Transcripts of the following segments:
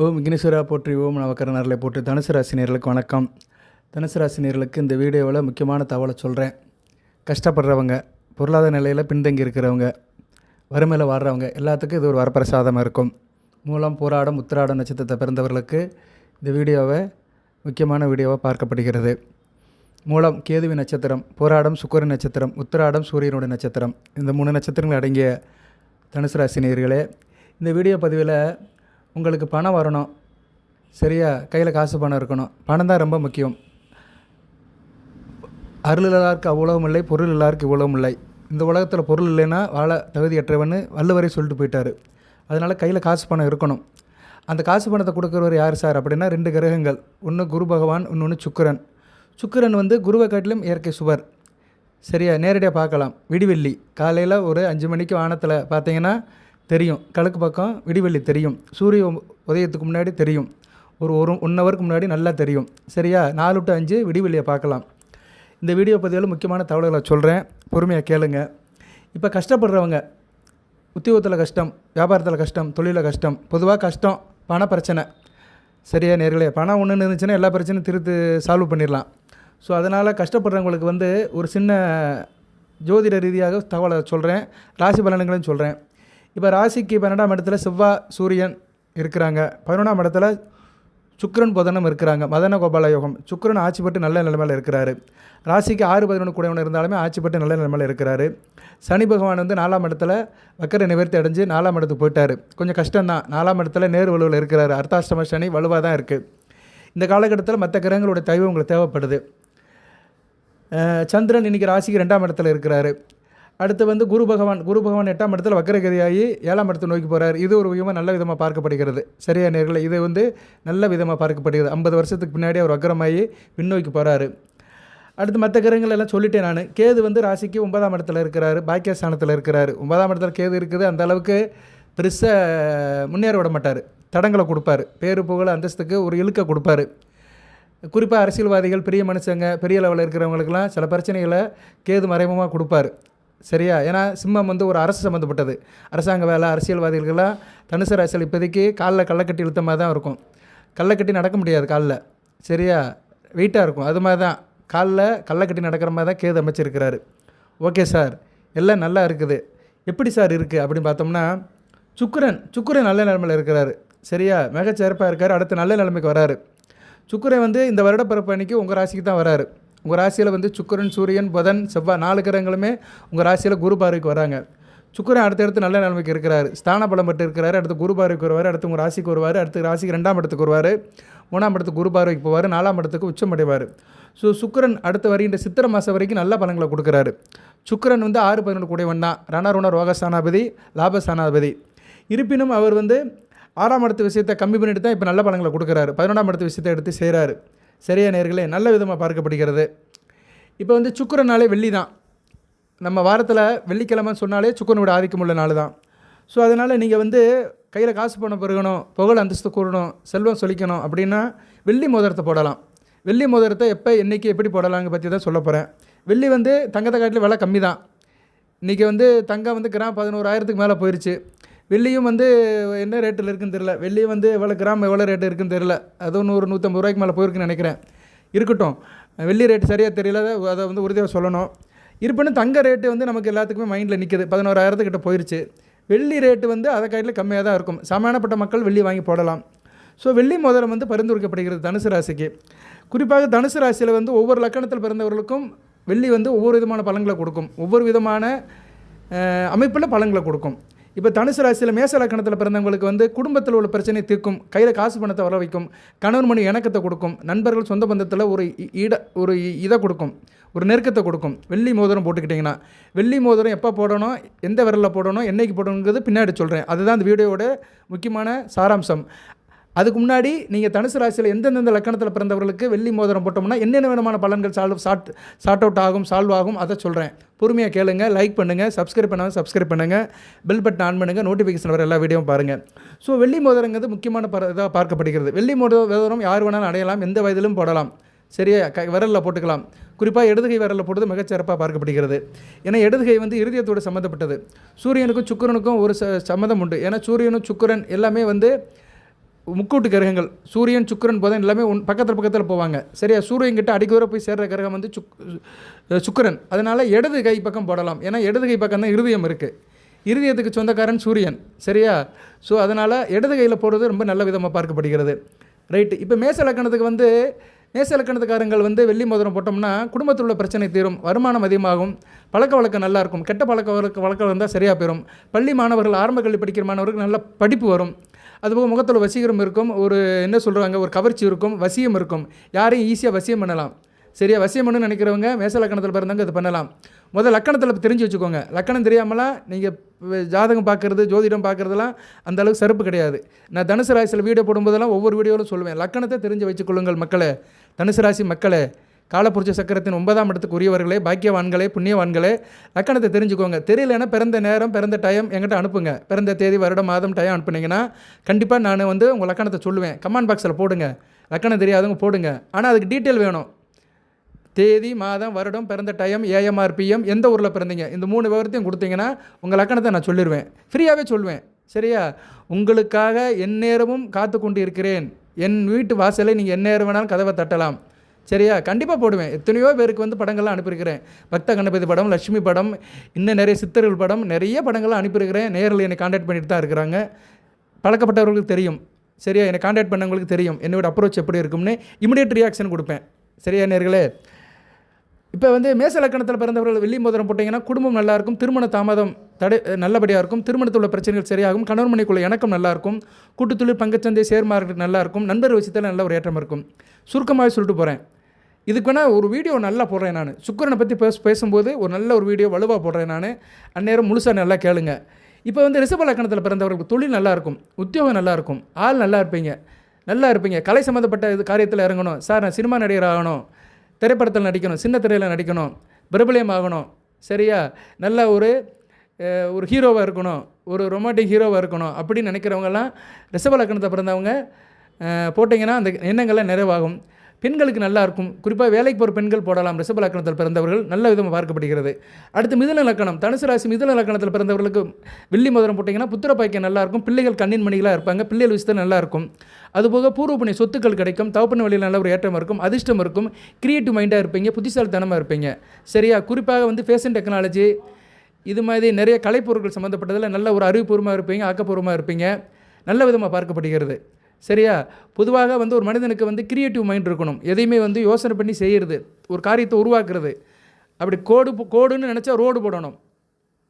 ஓம் விக்னேஸ்வரா போற்றி, ஓம் நவக்கரனர்களை போற்றி. தனுசு ராசினியர்களுக்கு வணக்கம். தனுசு ராசினியர்களுக்கு இந்த வீடியோவில் முக்கியமான தகவலை சொல்கிறேன். கஷ்டப்படுறவங்க, பொருளாதார நிலையில் பின்தங்கி இருக்கிறவங்க, வறுமையில் வாடுறவங்க எல்லாத்துக்கும் இது ஒரு வரப்பிரசாதமாக இருக்கும். மூலம், பூராடம், உத்திராடம் நட்சத்திரத்தை பிறந்தவர்களுக்கு இந்த வீடியோவை முக்கியமான வீடியோவாக பார்க்கப்படுகிறது. மூலம் கேதுவி நட்சத்திரம், பூராடம் சுக்கிரன் நட்சத்திரம், உத்திராடம் சூரியனுடைய நட்சத்திரம், இந்த 3 நட்சத்திரங்கள் அடங்கிய தனுசு ராசினியர்களே, இந்த வீடியோ பதிவில் உங்களுக்கு பணம் வரணும், சரியா? கையில் காசு பணம் இருக்கணும். பணம் தான் ரொம்ப முக்கியம். அருள் இல்லாருக்கு அவ்வளவும் இல்லை, பொருள் இல்லாருக்கு இவ்வளவும் இல்லை. இந்த உலகத்தில் பொருள் இல்லைன்னா வாழ தகுதியற்றவன்னு வள்ளுவரை சொல்லிட்டு போயிட்டார். அதனால் கையில் காசு பணம் இருக்கணும். அந்த காசு பணத்தை கொடுக்குறவர் யார் சார் அப்படின்னா 2 கிரகங்கள். ஒன்று குரு பகவான், இன்னொன்று சுக்கிரன். சுக்கிரன் குருவை காட்டிலும் இயற்கை சுவர், சரியா? நேரடியாக பார்க்கலாம். விடிவெள்ளி காலையில் ஒரு 5 மணிக்கு வானத்தில் பார்த்தீங்கன்னா தெரியும், கிழக்கு பக்கம் விடிவெள்ளி தெரியும். சூரிய உதயத்துக்கு முன்னாடி தெரியும், ஒரு 1 ஹவருக்கு முன்னாடி நல்லா தெரியும், சரியா? 4 to 5 விடிவெள்ளியை பார்க்கலாம். இந்த வீடியோ பதிவில் முக்கியமான தகவல்களை சொல்கிறேன், பொறுமையாக கேளுங்க. இப்போ கஷ்டப்படுறவங்க, உத்தியோகத்தில் கஷ்டம், வியாபாரத்தில் கஷ்டம், தொழிலில் கஷ்டம், பொதுவாக கஷ்டம், பண பிரச்சனை, சரியா நேர்களே? பணம் ஒன்று இருந்துச்சுன்னா எல்லா பிரச்சனையும் சால்வ் பண்ணிடலாம். ஸோ அதனால் கஷ்டப்படுறவங்களுக்கு ஒரு சின்ன ஜோதிட ரீதியாக தகவலை சொல்கிறேன், ராசி பலன்களையும் சொல்கிறேன். இப்போ ராசிக்கு 12ஆம் இடத்துல செவ்வாய் சூரியன் இருக்கிறாங்க, 11ஆம் இடத்துல சுக்கிரன் புதனும் இருக்கிறாங்க. மதன கோபால யோகம். சுக்கிரன் ஆட்சி பெற்று நல்ல நிலைமையில் இருக்கிறாரு. ராசிக்கு 6, 11 கூடவன் இருந்தாலுமே ஆட்சி பெற்று நல்ல நிலைமையில் இருக்கிறாரு. சனி பகவான் 4ஆம் இடத்துல வக்கர நிவர்த்தி அடைஞ்சு 4ஆம் இடத்துக்கு போயிட்டார். கொஞ்சம் கஷ்டம்தான். 4ஆம் இடத்துல நேர் வலுவில் இருக்கிறாரு. அர்த்தாஷ்டம சனி வலுவாக தான் இருக்குது. இந்த காலகட்டத்தில் மற்ற கிரகங்களுடைய தயவு உங்களுக்கு தேவைப்படுது. சந்திரன் இன்றைக்கி ராசிக்கு 2ஆம் இடத்துல இருக்கிறாரு. அடுத்து குரு பகவான் 8ஆம் இடத்துல வக்கரகதியாகி 7ஆம் இடத்தை நோக்கி போகிறார். இது ஒரு விதமாக நல்ல விதமாக பார்க்கப்படுகிறது, சரியா நேர்களை? இது நல்ல விதமாக பார்க்கப்படுகிறது. 50 வருஷத்துக்கு பின்னாடி அவர் வக்கரமாகி பின்னோக்கி போகிறாரு. அடுத்து மற்ற கிரகங்கள் எல்லாம் சொல்லிட்டேன் நான். கேது ராசிக்கு 9ஆம் இடத்துல இருக்கிறாரு, பாக்கியஸ்தானத்தில் இருக்கிறாரு. 9ஆம் இடத்துல கேது இருக்குது. அந்த அளவுக்கு பெருசாக முன்னேற விட மாட்டார், தடங்களை கொடுப்பார். பேரு புகழ் அந்தஸ்துக்கு ஒரு இழுக்க கொடுப்பார். குறிப்பாக அரசியல்வாதிகள், பெரிய மனுஷங்க, பெரிய லெவலில் இருக்கிறவங்களுக்கெல்லாம் சில பிரச்சனைகளை கேது மறைமுகமாக கொடுப்பார், சரியா? ஏன்னா சிம்மம் ஒரு அரசு சம்மந்தப்பட்டது, அரசாங்க வேலை. அரசியல்வாதிகளுக்கெல்லாம் தனுசு ராசியில் இப்போதைக்கு காலில் கள்ளக்கட்டி இழுத்த மாதிரி தான் இருக்கும். கள்ளக்கட்டி நடக்க முடியாது காலில், சரியா? வெயிட்டாக இருக்கும். அது மாதிரி தான் காலில் கள்ளக்கட்டி நடக்கிற மாதிரி தான் கேது அமைச்சிருக்கிறாரு. ஓகே சார், எல்லாம் நல்லா இருக்குது. எப்படி சார் இருக்குது அப்படின்னு பார்த்தோம்னா, சுக்கிரன் நல்ல நிலைமையில் இருக்கிறாரு, சரியா? மிகச்சிறப்பாக இருக்கார். அடுத்து நல்ல நிலைமைக்கு வராரு. சுக்கிரன் இந்த வருட பிறப்பு அன்றைக்கி உங்கள் ராசிக்கு தான் வராரு. உங்கள் ராசியில் சுக்கிரன், சூரியன், புதன், செவ்வாய் 4 கிரகங்களுமே உங்கள் ராசியில் குரு பார்வைக்கு வராங்க. சுக்கிரன் அடுத்தடுத்து நல்ல நிலைமைக்கு இருக்கிறார், ஸ்தான பலம் பெற்று இருக்கிறாரு. அடுத்து குரு பார்வைக்கு வருவார், அடுத்து உங்கள் ராசிக்கு வருவார், அடுத்து ராசிக்கு 2ஆம் இடத்துக்கு வருவார், 3ஆம் இடத்துக்கு குரு பார்வைக்கு போவார், 4ஆம் இடத்துக்கு உச்சமடைவார். ஸோ சுக்கிரன் அடுத்து வருகின்ற சித்திரை மாதம் வரைக்கும் நல்ல பலன்களை கொடுக்குறாரு. சுக்கிரன் 6, 11 கூடையவன் தான், ரணருண ரோகஸ்தானாபதி, லாபஸ்தானாபதி. இருப்பினும் அவர் 6ஆம் இடத்து விஷயத்தை கம்மி பண்ணிட்டு தான் இப்போ நல்ல பலன்களை கொடுக்குறாரு. 11ஆம் இடத்து விஷயத்தை எடுத்து செய்கிறாரு, சரியா நேர்களே? நல்ல விதமாக பார்க்கப்படுகிறது. இப்போ சுக்கிரனாலே வெள்ளி தான். நம்ம வாரத்தில் வெள்ளிக்கிழமைன்னு சொன்னாலே சுக்கிரனோட ஆதிக்கம் உள்ள நாள் தான். ஸோ அதனால் நீங்கள் கையில் காசு பணம் பெருகணும், புகழ் அந்தஸ்து கூடணும், செல்வம் சொலிக்கணும் அப்படின்னா வெள்ளி மோதிரத்தை போடலாம். வெள்ளி மோதிரத்தை எப்போ, என்றைக்கு, எப்படி போடலாங்க பற்றி தான் சொல்ல போகிறேன். வெள்ளி தங்கத்தை காட்டில் விலை கம்மி தான். இன்றைக்கி தங்கம் கிராம் 11,000க்கு மேலே போயிடுச்சு. வெள்ளியும் என்ன ரேட்டில் இருக்குன்னு தெரில. வெள்ளியும் எவ்வளோ கிராம் எவ்வளோ ரேட்டு இருக்குன்னு தெரில. அதுவும் 100-150 ரூபாய்க்கு மேலே போயிருக்குன்னு நினைக்கிறேன். இருக்கட்டும், வெள்ளி ரேட்டு சரியாக தெரியல, அதை உறுதியாக சொல்லணும். இருப்பினும் தங்க ரேட்டு நமக்கு எல்லாத்துக்குமே மைண்டில் நிற்குது. 11,000 போயிடுச்சு. வெள்ளி ரேட்டு அதை காட்டில் கம்மியாக தான் இருக்கும். சாமானியப்பட்ட மக்கள் வெள்ளி வாங்கி போடலாம். ஸோ வெள்ளி மோதிரம் பரிந்துரைக்கப்படுகிறது தனுசு ராசிக்கு. குறிப்பாக தனுசு ராசியில் ஒவ்வொரு லக்கணத்தில் பிறந்தவர்களுக்கும் வெள்ளி ஒவ்வொரு விதமான பலன்களை கொடுக்கும், ஒவ்வொரு விதமான அமைப்பில் பலன்களை கொடுக்கும். இப்போ தனுசு ராசியில் மேச லக்கணத்தில் பிறந்தவங்களுக்கு குடும்பத்தில் உள்ள பிரச்சனையை தீர்க்கும், கையில் காசு பணத்தை வர வைக்கும், கணவன் மணி இணக்கத்தை கொடுக்கும், நண்பர்கள் சொந்த பந்தத்தில் ஒரு இதை கொடுக்கும், ஒரு நெருக்கத்தை கொடுக்கும். வெள்ளி மோதிரம் போட்டுக்கிட்டிங்கன்னா, வெள்ளி மோதிரம் எப்போ போடணும், எந்த விரலில் போடணும், என்னைக்கு போடணுங்கிறது பின்னாடி சொல்கிறேன். அதுதான் இந்த வீடியோவோட முக்கியமான சாராம்சம். அதுக்கு முன்னாடி நீங்கள் தனுசு ராசியில் எந்தெந்த லக்கணத்தில் பிறந்தவர்களுக்கு வெள்ளி மோதிரம் போட்டோம்னா என்னென்ன விதமான பலன்கள் சார்ட் அவுட் ஆகும், சால்வ் ஆகும், அதை சொல்கிறேன். பொறுமையாக கேளுங்க, லைக் பண்ணுங்கள், சப்ஸ்கிரைப் பண்ணுங்கள், பெல் பட்டன் ஆன் பண்ணுங்கள், நோட்டிஃபிகேஷன் வர எல்லா வீடியோவும் பாருங்கள். ஸோ வெள்ளி மோதிரங்கிறது முக்கியமான இதாக பார்க்கப்படுகிறது. வெள்ளி மோதிரம் யார் வேணாலும் அடையலாம், எந்த வயதிலும் போடலாம், சரியா? விரலில் போட்டுக்கலாம். குறிப்பாக இடதுகை விரலில் போடுறது மிகச்சிறப்பாக பார்க்கப்படுகிறது. ஏன்னா இடதுகை இருதயத்தோடு சம்மந்தப்பட்டது. சூரியனுக்கும் சுக்கிரனுக்கும் ஒரு சம்மந்தம் உண்டு. ஏன்னா சூரியனும் சுக்கிரன் எல்லாமே முக்கூட்டு கிரகங்கள் சூரியன் சுக்கிரன் புதன் எல்லாமே பக்கத்தில் போவாங்க. சரியா? சூரியன் கிட்ட அடிக்கோர போய் சேர்ற கிரகம் வந்து சுக்கிரன். அதனால் இடது கை பக்கம் போடலாம். ஏன்னா இடது கை பக்கம் தான் இருதயம் இருக்குது. இருதயத்துக்கு சொந்தக்காரன் சூரியன். சரியா? ஸோ அதனால் இடது கையில் போடுறது ரொம்ப நல்ல விதமாக பார்க்கப்படுகிறது. ரைட்டு. இப்போ மேச லக்கணத்துக்கு வந்து மேச லக்கணத்துக்காரங்கள் வந்து வெள்ளி மோதிரம் போட்டோம்னா குடும்பத்தில் உள்ள பிரச்சனை தீரும், வருமானம் அதிகமாகும், பழக்க வழக்கம் நல்லாயிருக்கும், கெட்ட வழக்கம் இருந்தால் சரியாக போயிடும், பள்ளி மாணவர்கள் ஆரம்ப கல்வி படிக்கிற மாணவர்களுக்கு நல்ல படிப்பு வரும், அதுபோக முகத்தில் வசீகரம் இருக்கும், ஒரு என்ன சொல்கிறாங்க ஒரு கவர்ச்சி இருக்கும், வசியம் இருக்கும், யாரையும் ஈஸியாக வசியம் பண்ணலாம். சரியா? வசியம் பண்ணு நினைக்கிறவங்க மேச லக்கணத்தில் பிறந்தவங்க இது பண்ணலாம். முதல் லக்கணத்தில் தெரிஞ்சு வச்சுக்கோங்க. லக்கணம் தெரியாமலாம் நீங்கள் ஜாதகம் பார்க்குறது ஜோதிடம் பார்க்குறதுலாம் அந்த அளவுக்கு சிறப்பு கிடையாது. நான் தனுசு ராசியில் வீடியோ போடும்போதெல்லாம் ஒவ்வொரு வீடியோவிலும் சொல்லுவேன், லக்கணத்தை தெரிஞ்சு வச்சுக்கொள்ளுங்கள் மக்களே. தனுசு ராசி மக்களே, காலப்புருஷ சக்கரத்தின் 9ஆம் இடத்துக்கு உரியவர்களே, பாக்கியவான்களே, புண்ணியவான்களே, லக்கணத்தை தெரிஞ்சுக்கோங்க. தெரியலன்னா பிறந்த நேரம் பிறந்த டைம் என்கிட்ட அனுப்புங்க. பிறந்த தேதி வருடம் மாதம் டைம் அனுப்புனீங்கன்னா கண்டிப்பாக நான் வந்து உங்கள் லக்கணத்தை சொல்லுவேன். கமெண்ட் பாக்ஸில் போடுங்க. லக்கணம் தெரியாதவங்க போடுங்க. ஆனால் அதுக்கு டீட்டெயில் வேணும். தேதி மாதம் வருடம் பிறந்த டைம் ஏஎம்ஆர் பிஎம் எந்த ஊரில் பிறந்தீங்க இந்த 3 விவரத்தையும் கொடுத்தீங்கன்னா உங்கள் லக்கணத்தை நான் சொல்லிடுவேன். ஃப்ரீயாகவே சொல்லுவேன். சரியா? உங்களுக்காக எந்நேரமும் காத்து கொண்டு இருக்கிறேன். என் வீட்டு வாசலை நீங்கள் எந்நேரம் வேணாலும் கதவை தட்டலாம். சரியா? கண்டிப்பாக போடுவேன். எத்தனையோ பேருக்கு வந்து படங்கள்லாம் அனுப்பியிருக்கிறேன். பக்த கணபதி படம், லட்சுமி படம், இன்னும் நிறைய சித்தர்கள் படம், நிறைய படங்கள்லாம் அனுப்பியிருக்கிறேன். நேரில் என்னை கான்டாக்ட் பண்ணிட்டு தான் இருக்கிறாங்க. பழக்கப்பட்டவர்களுக்கு தெரியும். சரியா? என்னை கான்டாக்ட் பண்ணவங்களுக்கு தெரியும் என்னோட அப்ரோச் எப்படி இருக்கும்னு. இமிடியேட் ரியாக்ஷன் கொடுப்பேன். சரியா நேர்களே? இப்போ வந்து மேச லக்கணத்தில் பிறந்தவர்கள் வெள்ளி மோதிரம் போட்டிங்கன்னா குடும்பம் நல்லாயிருக்கும், திருமண தாமதம் நல்லபடியாக இருக்கும், திருமணத்தில் உள்ள பிரச்சனைகள் சரியாகும், கணவன் மனைக்குள்ள இணக்கம் நல்லாயிருக்கும், கூட்டுத்தொழில் பங்குச்சந்தை ஷேர் மார்க்கெட் நல்லாயிருக்கும், நண்பர் விஷயத்தில் நல்ல ஒரு ஏற்றம் இருக்கும். சுருக்கமாகவே சொல்லிட்டு போகிறேன். இதுக்கு வேணால் ஒரு வீடியோ நல்லா போடுறேன் நான். சுக்கிரனை பற்றி பேசும்போது ஒரு நல்ல ஒரு வீடியோ வலுவாக போடுறேன் நான். அந்நேரம் முழுசாக நல்லா கேளுங்க. இப்போ வந்து ரிஷப லக்கணத்தில் பிறந்தவர்களுக்கு தொழில் நல்லாயிருக்கும், உத்தியோகம் நல்லாயிருக்கும், ஆள் நல்லா இருப்பீங்க, கலை சம்மந்தப்பட்ட காரியத்தில் இறங்கணும். சார் நான் சினிமா நடிகர் ஆகணும், திரைப்படத்தில் நடிக்கணும், சின்ன திரையில் நடிக்கணும், பிரபலியம் ஆகணும். சரியா? நல்ல ஒரு ஹீரோவாக இருக்கணும், ஒரு ரொமான்டிக் ஹீரோவாக இருக்கணும் அப்படின்னு நினைக்கிறவங்கெல்லாம் ரிஷப லக்கணத்தை பிறந்தவங்க போட்டிங்கன்னா அந்த எண்ணங்கள்லாம் நிறைவாகும். பெண்களுக்கு நல்லாயிருக்கும். குறிப்பாக வேலைக்கு போகிற பெண்கள் போடலாம். ரிஷப லக்கணத்தில் பிறந்தவர்கள் நல்ல விதமாக பார்க்கப்படுகிறது. அடுத்து மிதுன லக்கணம். தனுசு ராசி மிதுன லக்கணத்தில் பிறந்தவர்களுக்கு வெள்ளி மோதிரம் போட்டிங்கன்னா புத்திர பாக்கியம் நல்லாயிருக்கும், பிள்ளைகள் கண்ணின் மணிகளாக இருப்பாங்க, பிள்ளைகள் விஷயத்தில் நல்லாயிருக்கும். அதுபோக பூர்வ புண்ணிய சொத்துக்கள் கிடைக்கும், தவப்பன வழியில் நல்ல ஒரு ஏற்றம் இருக்கும், அதிர்ஷ்டம் இருக்கும், கிரியேட்டிவ் மைண்டாக இருப்பீங்க, புத்திசாலித்தனமாக இருப்பீங்க. சரியா? குறிப்பாக வந்து ஃபேஷன் டெக்னாலஜி இது மாதிரி நிறைய கலைப்பொருட்கள் சம்மந்தப்பட்டதில் நல்ல ஒரு அறிவுபூர்வமாக இருப்பீங்க, ஆக்கப்பூர்வமாக இருப்பீங்க, நல்ல விதமாக பார்க்கப்படுகிறது. சரியா? பொதுவாக வந்து ஒரு மனிதனுக்கு வந்து கிரியேட்டிவ் மைண்ட் இருக்கணும். எதையுமே வந்து யோசனை பண்ணி செய்கிறது, ஒரு காரியத்தை உருவாக்குறது. அப்படி கோடுன்னு நினச்சா ரோடு போடணும்,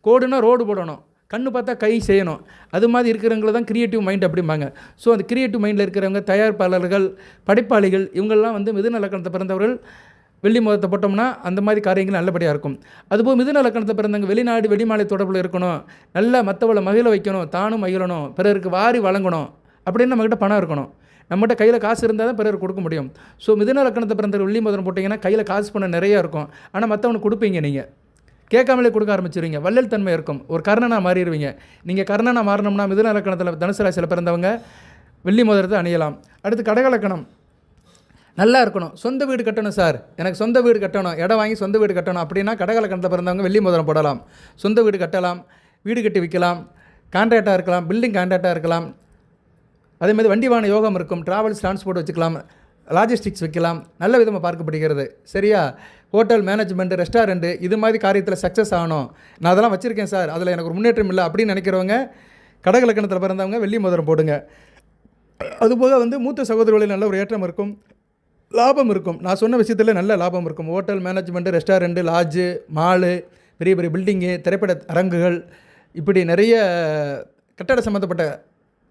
கோடுனா ரோடு போடணும், கண்ணு பார்த்தா கை செய்யணும். அது மாதிரி இருக்கிறவங்கள தான் கிரியேட்டிவ் மைண்ட் அப்படிம்பாங்க. ஸோ அந்த கிரியேட்டிவ் மைண்டில் இருக்கிறவங்க தயாரிப்பாளர்கள், படைப்பாளிகள், இவங்கெல்லாம் வந்து மிதுன லக்கணத்தை பிறந்தவர்கள் வெள்ளி மோதிரத்தை போட்டோம்னா அந்த மாதிரி காரியங்கள் நல்லபடியாக இருக்கும். அதுபோல் மிதுன லக்கணத்தை பிறந்தவங்க வெளிநாடு வெளிமாலை தொடர்பில் இருக்கணும், நல்லா மற்றவளை மகிழ வைக்கணும், தானும் மகிழணும், பிறருக்கு வாரி வழங்கணும் அப்படின்னு நம்மக்கிட்ட பணம் இருக்கணும். நம்மகிட்ட கையில் காசு இருந்தால் தான் பிறருக்கு கொடுக்க முடியும். ஸோ மிதுன லக்கணத்தை பிறந்த வெள்ளி மோதிரம் போட்டிங்கன்னா கையில் காசு பணம் நிறையா இருக்கும். ஆனால் மற்றவனுக்கு கொடுப்பீங்க, நீங்கள் கேட்காமலே கொடுக்க ஆரம்பிச்சிருவீங்க, வள்ளல் தன்மை இருக்கும், ஒரு கர்ணனாக மாறிடுவீங்க. நீங்கள் கர்ணனாக மாறணும்னா மிதுன லக்கணத்தில் தனுசு ராசியில் பிறந்தவங்க வெள்ளி மோதிரத்தை அணியலாம். அடுத்து கடக லக்கணம். நல்லா இருக்கணும், சொந்த வீடு கட்டணும் சார், எனக்கு சொந்த வீடு கட்டணும், இடம் வாங்கி சொந்த வீடு கட்டணும் அப்படின்னா கடக லக்கணத்தில் பிறந்தவங்க வெள்ளி மோதிரம் போடலாம். சொந்த வீடு கட்டலாம், வீடு கட்டி விற்கலாம், கான்ட்ராக்டாக இருக்கலாம், பில்டிங் கான்ட்ராக்டாக இருக்கலாம். அதேமாதிரி வண்டி வாகன யோகம் இருக்கும், ட்ராவல்ஸ் டிரான்ஸ்போர்ட் வச்சுக்கலாம், லாஜிஸ்டிக்ஸ் வைக்கலாம், நல்ல விதமாக பார்க்கப்படுகிறது. சரியா? ஹோட்டல் மேனேஜ்மெண்ட்டு, ரெஸ்டாரண்ட்டு இது மாதிரி காரியத்தில் சக்ஸஸ் ஆகணும், நான் அதெல்லாம் வச்சுருக்கேன் சார், அதில் எனக்கு ஒரு முன்னேற்றம் இல்லை அப்படின்னு நினைக்கிறவங்க கடக லக்கணத்தில் பிறந்தவங்க வெள்ளி மோதிரம் போடுங்க. அதுபோக வந்து மூத்த சகோதரர்களில் நல்ல ஒரு ஏற்றம் இருக்கும், லாபம் இருக்கும். நான் சொன்ன விஷயத்தில் நல்ல லாபம் இருக்கும். Hotel management, restaurant, lodge, mall, பெரிய பெரிய பில்டிங்கு, திரைப்பட அரங்குகள், இப்படி நிறைய கட்டட சம்மந்தப்பட்ட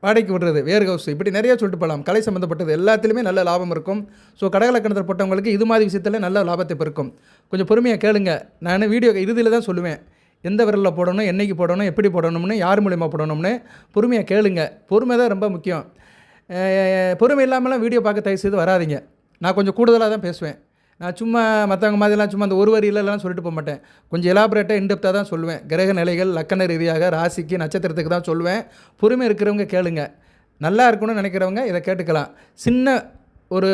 வாடகைக்கு விடுறது, வேர் ஹவுஸ், இப்படி நிறைய சொல்லிட்டு போகலாம். கலை சம்மந்தப்பட்டது எல்லாத்துலேயுமே நல்ல லாபம் இருக்கும். ஸோ கடகலக்கணத்தில் போட்டவங்களுக்கு இது மாதிரி விஷயத்தில் நல்ல லாபத்தை பெருக்கும். கொஞ்சம் பொறுமையாக கேளுங்க. நான் வீடியோ இறுதியில் தான் சொல்லுவேன் எந்த விரலில் போடணும், என்னைக்கு போடணும், எப்படி போடணும்னு, யார் மூலிமா போடணும்னு. பொறுமையாக கேளுங்க. பொறுமை தான் ரொம்ப முக்கியம். பொறுமை இல்லாமலாம் வீடியோ பார்க்க தயவு செய்து வராதிங்க. நான் கொஞ்சம் கூடுதலாக தான் பேசுவேன். நான் சும்மா மற்றவங்க மாதிரிலாம் சும்மா அந்த ஒரு வரியிலலாம் சொல்லிட்டு போக மாட்டேன். கொஞ்சம் எலாபரேட்டாக இன்டெப்த்தாக தான் சொல்லுவேன். கிரக நிலைகள், லக்கண ரீதியாக, ராசிக்கு, நட்சத்திரத்துக்கு தான் சொல்லுவேன். பொறுமை இருக்கிறவங்க கேளுங்க. நல்லா இருக்கணும்னு நினைக்கிறவங்க இதை கேட்டுக்கலாம். சின்ன ஒரு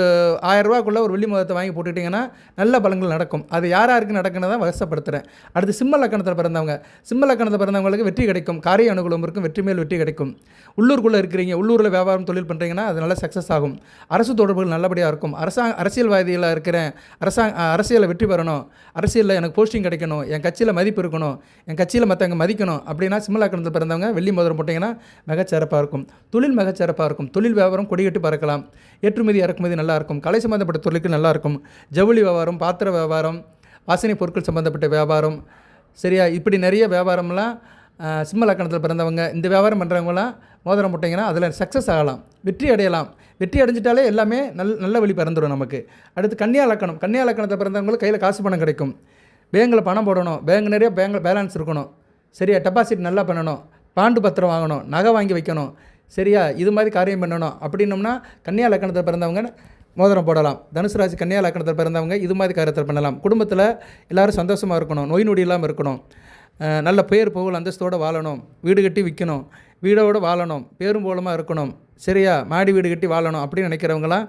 1000 ரூபாய்க்குள்ள ஒரு வெள்ளி மோதிரத்தை வாங்கி போட்டுக்கிட்டிங்கன்னா நல்ல பலன்கள் நடக்கும். அது யாருக்கு நடக்குன்னு தான் வசப்படுத்துகிறேன். அடுத்து சிம்ம லக்கணத்தில் பிறந்தவங்க, சிம்ம லக்கணத்தில் பிறந்தவங்களுக்கு வெற்றி கிடைக்கும், காரிய அனுகூலம் இருக்கும், வெற்றி மேல் வெற்றி கிடைக்கும். உள்ளூருக்குள்ளே இருக்கிறீங்க, உள்ளூரில் வியாபாரம் தொழில் பண்ணுறீங்கன்னா அது நல்லா சக்ஸஸ் ஆகும். அரசு தொடர்புகள் நல்லபடியாக இருக்கும். அரசியல்வாதியில் இருக்கிறேன், அரசியலில் வெற்றி பெறணும், அரசியலில் எனக்கு போஸ்டிங் கிடைக்கணும், என் கட்சியில் மதிப்பு இருக்கணும், என் கட்சியில் மற்றவங்க மதிக்கணும் அப்படின்னா சிம்ம லக்கணத்தில் பிறந்தவங்க வெள்ளி மோதிரம் போட்டிங்கன்னா மிகச்சிறப்பாக இருக்கும். தொழில் மிகச்சிறப்பாக இருக்கும். தொழில் வியாபாரம் கொடிகட்டி பறக்கலாம். ஏற்றுமதி இறக்குமதி நல்லாயிருக்கும். கலை சம்மந்தப்பட்ட தொழிலுக்கு நல்லாயிருக்கும். ஜவுளி வியாபாரம், பாத்திர வியாபாரம், வாசனை பொருட்கள் சம்மந்தப்பட்ட வியாபாரம், சரியா, இப்படி நிறைய வியாபாரம்லாம் சிம்ம லக்கணத்தில் பிறந்தவங்க இந்த வியாபாரம் பண்ணுறவங்களாம் மோதிரம் போட்டிங்கன்னா அதில் சக்ஸஸ் ஆகலாம், வெற்றி அடையலாம். வெற்றி அடைஞ்சிட்டாலே எல்லாமே நல்ல வழி பிறந்துடும் நமக்கு. அடுத்து கன்னியா லக்கணம், கன்னியா லக்கணத்தில் பிறந்தவங்களுக்கு கையில் காசு பணம் கிடைக்கும். பேங்கில் பணம் போடணும், நிறைய பேங்கில் பேலன்ஸ் இருக்கணும், சரியா, டெபாசிட் நல்லா பண்ணணும், பாண்டு பத்திரம் வாங்கணும், நகை வாங்கி வைக்கணும், சரியா, இது மாதிரி காரியம் பண்ணணும் அப்படின்னோம்னா கன்னியா லக்கணத்தில் பிறந்தவங்க மோதிரம் போடலாம். தனுசு ராசி கன்னியா லக்கணத்தில் பிறந்தவங்க இது மாதிரி காரியத்தில் பண்ணலாம். குடும்பத்தில் எல்லோரும் சந்தோஷமாக இருக்கணும், நோய் நொடி இல்லாமல் இருக்கணும், நல்ல பேர் புகழ் அந்தஸ்தோடு வாழணும், வீடு கட்டி விற்கணும், வீடோடு வாழணும், பேரும் போலமாக இருக்கணும், சரியா, மாடி வீடு கட்டி வாழணும் அப்படின்னு நினைக்கிறவங்களாம்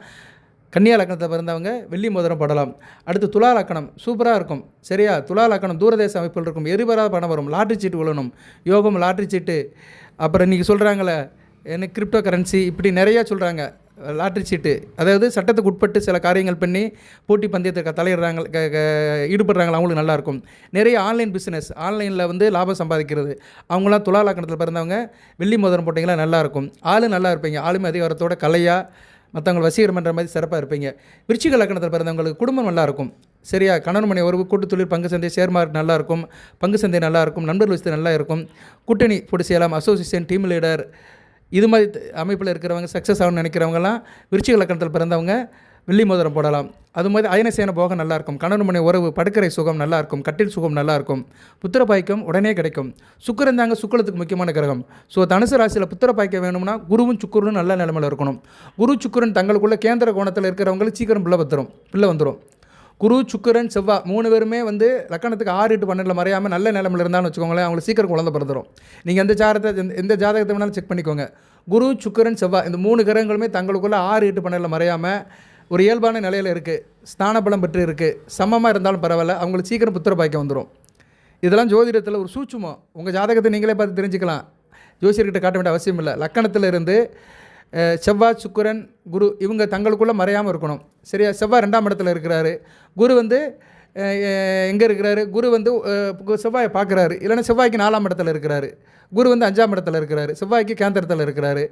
கன்னியா லக்கணத்தில் பிறந்தவங்க வெள்ளி மோதிரம் போடலாம். அடுத்து துலா லக்கணம் சூப்பராக இருக்கும், சரியா, துலா லக்கணம் தூரதேச அமைப்பில் இருக்கும், எரிபராத பணம் வரும், லாட்ரி சீட்டு விழணும், யோகம் லாட்ரி சீட்டு, அப்புறம் இன்றைக்கி சொல்கிறாங்களே எனக்கு கிரிப்டோ கரன்சி, இப்படி நிறையா சொல்கிறாங்க. லாட்ரி சீட்டு, அதாவது சட்டத்துக்கு உட்பட்டு சில காரியங்கள் பண்ணி போட்டி பந்தயத்துக்கு தலையிடுறாங்க, ஈடுபடுறாங்களா, அவங்களுக்கு நல்லாயிருக்கும். நிறைய ஆன்லைன் பிஸ்னஸ், ஆன்லைனில் வந்து லாபம் சம்பாதிக்கிறது, அவங்களாம் துலா லக்கணத்தில் பிறந்தவங்க வெள்ளி மோதிரம் போட்டிங்களா நல்லாயிருக்கும். நல்லா இருப்பீங்க, ஆளுமை அதிகாரத்தோட கலையாக மற்றவங்க வசீகரம் பண்ணுற மாதிரி சிறப்பாக இருப்பீங்க. விருச்சிக லக்கணத்தில் பிறந்தவங்களுக்கு குடும்பம் நல்லாயிருக்கும், சரியா, கணவன் மனை உறவு, கூட்டு தொழில், பங்கு சந்தை, ஷேர் மார்க்கெட் நல்லாயிருக்கும், பங்கு சந்தை நல்லாயிருக்கும், நண்பர்கள் விஷயத்தில் நல்லா இருக்கும், கூட்டணி போட்டு செய்யலாம், அசோசியேஷன், டீம் லீடர், இது மாதிரி அமைப்பில் இருக்கிறவங்க சக்ஸஸ் ஆகணும்னு நினைக்கிறவங்கலாம் விருச்சிக லக்கணத்தில் பிறந்தவங்க வெள்ளி மோதிரம் போடலாம். அது மாதிரி அயனசேன போகம் நல்லாயிருக்கும், கணவன் மனை உறவு, படுக்கரை சுகம் நல்லாயிருக்கும், கட்டில் சுகம் நல்லாயிருக்கும், புத்திர பாய்க்கம் உடனே கிடைக்கும். சுக்கிரன் தாங்க சுக்கிரத்துக்கு முக்கியமான கிரகம். ஸோ தனுசு ராசியில் புத்திர பாய்க்க வேணும்னா குருவும் சுக்கிரனும் நல்ல நிலைமையில் இருக்கணும். குரு சுக்கிரன் தங்களுக்குள்ள கேந்திர கோணத்தில் இருக்கிறவங்களுக்கு சீக்கிரம் பிள்ளை வந்துடும். குரு சுக்கிரன் செவ்வாய் 3 பேருமே வந்து லக்கணத்துக்கு 6 8 12 மறையாமல் நல்ல நிலைமையில் இருந்தாலும் வச்சுக்கோங்களேன், அவங்களுக்கு சீக்கிரம் குழந்தை பிறந்துடும். நீங்கள் எந்த ஜாதகத்தை வேணாலும் செக் பண்ணிக்கோங்க. குரு சுக்கிரன் செவ்வாய் இந்த 3 கிரகங்களுமே தங்களுக்குள்ளே 6 8 12 மறையாமல் ஒரு இயல்பான நிலையில் இருக்குது, ஸ்தான பலம் பெற்று இருக்குது, சமமாக இருந்தாலும் பரவாயில்ல, அவங்களுக்கு சீக்கிரம் புத்திர பாய்க்க வந்துடும். இதெல்லாம் ஜோதிடத்தில் ஒரு சூட்சுமம். உங்கள் ஜாதகத்தை நீங்களே பார்த்து தெரிஞ்சுக்கலாம், ஜோசியர்கிட்ட காட்ட வேண்டிய அவசியம் இல்லை. லக்கணத்தில் இருந்து செவ்வாய் சுக்கிரன் குரு இவங்க தங்களுக்குள்ளே மறையாமல் இருக்கணும், சரியா. செவ்வாய் 2ஆம் இடத்துல இருக்கிறாரு, குரு வந்து எங்கே இருக்கிறாரு, குரு வந்து செவ்வாயை பார்க்குறாரு, இல்லைன்னா செவ்வாய்க்கு 4ஆம் இடத்துல இருக்கிறாரு, குரு வந்து 5ஆம் இடத்துல இருக்கிறாரு, செவ்வாய்க்கு கேந்திரத்தில் இருக்கிறாரு,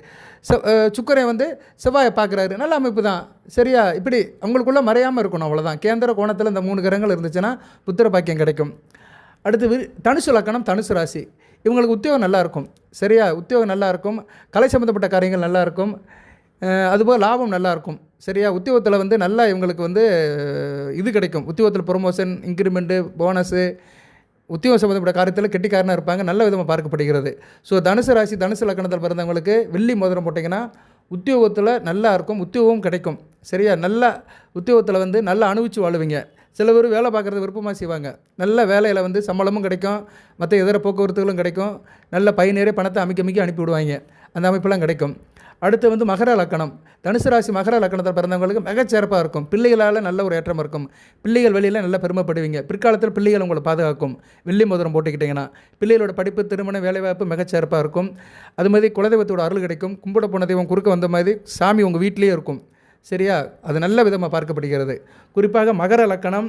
சுக்கிரன் வந்து செவ்வாயை பார்க்குறாரு, நல்ல அமைப்பு தான், சரியா. இப்படி அவங்களுக்குள்ளே மறையாமல் இருக்கணும், அவ்வளோதான். கேந்திர கோணத்தில் இந்த 3 கிரகங்கள் இருந்துச்சுன்னா புத்திர பாக்கியம் கிடைக்கும். அடுத்து தனுசு லக்கணம் தனுசு ராசி, இவங்களுக்கு உத்தியோகம் நல்லாயிருக்கும், சரியா, உத்தியோகம் நல்லாயிருக்கும், கலை சம்மந்தப்பட்ட காரியங்கள் நல்லாயிருக்கும், அதுபோல் லாபம் நல்லாயிருக்கும், சரியா. உத்தியோகத்தில் வந்து நல்லா இவங்களுக்கு வந்து இது கிடைக்கும், உத்தியோகத்தில் ப்ரொமோஷன், இன்க்ரிமெண்ட்டு, போனஸு, உத்தியோகம் சம்மந்தப்பட்ட காரியத்தில் கெட்டிக்காரனாக இருப்பாங்க, நல்ல விதமாக பார்க்கப்படுகிறது. ஸோ தனுசு ராசி தனுசு லக்கணத்தில் பிறந்தவங்களுக்கு வெள்ளி மோதிரம் போட்டிங்கன்னா உத்தியோகத்தில் நல்லா இருக்கும், உத்தியோகம் கிடைக்கும், சரியா. நல்ல உத்தியோகத்தில் வந்து நல்லா அனுபவித்து வாழுவீங்க. சில பேர் வேலை பார்க்குறது விருப்பமாக செய்வாங்க, நல்ல வேலையில் வந்து சம்பளமும் கிடைக்கும், மற்ற இதர போக்குவரத்துகளும் கிடைக்கும், நல்ல நிறைய பணத்தை அமைக்க அனுப்பி விடுவாங்க, அந்த அமைப்பெல்லாம் கிடைக்கும். அடுத்து வந்து மகர லக்கணம் தனுசு ராசி மகர லக்கணத்தில் பிறந்தவங்களுக்கு மிகச்சிறப்பாக இருக்கும். பிள்ளைகளால் நல்ல ஒரு ஏற்றம் இருக்கும், பிள்ளைகள் வெளியில் நல்லா பெருமைப்படுவீங்க, பிற்காலத்தில் பிள்ளைகள் உங்களை பாதுகாக்கும் வெள்ளி மோதிரம் போட்டுக்கிட்டிங்கன்னா. பிள்ளைகளோட படிப்பு, திருமணம், வேலைவாய்ப்பு மிகச்சிறப்பாக இருக்கும். அது மாதிரி குலதெய்வத்தோட அருள் கிடைக்கும், கும்பிட போன தெய்வம் குறுக்க வந்த மாதிரி சாமி உங்கள் வீட்டிலேயே இருக்கும், சரியா. அது நல்ல விதமாக பார்க்கப்படுகிறது. குறிப்பாக மகர லக்கணம்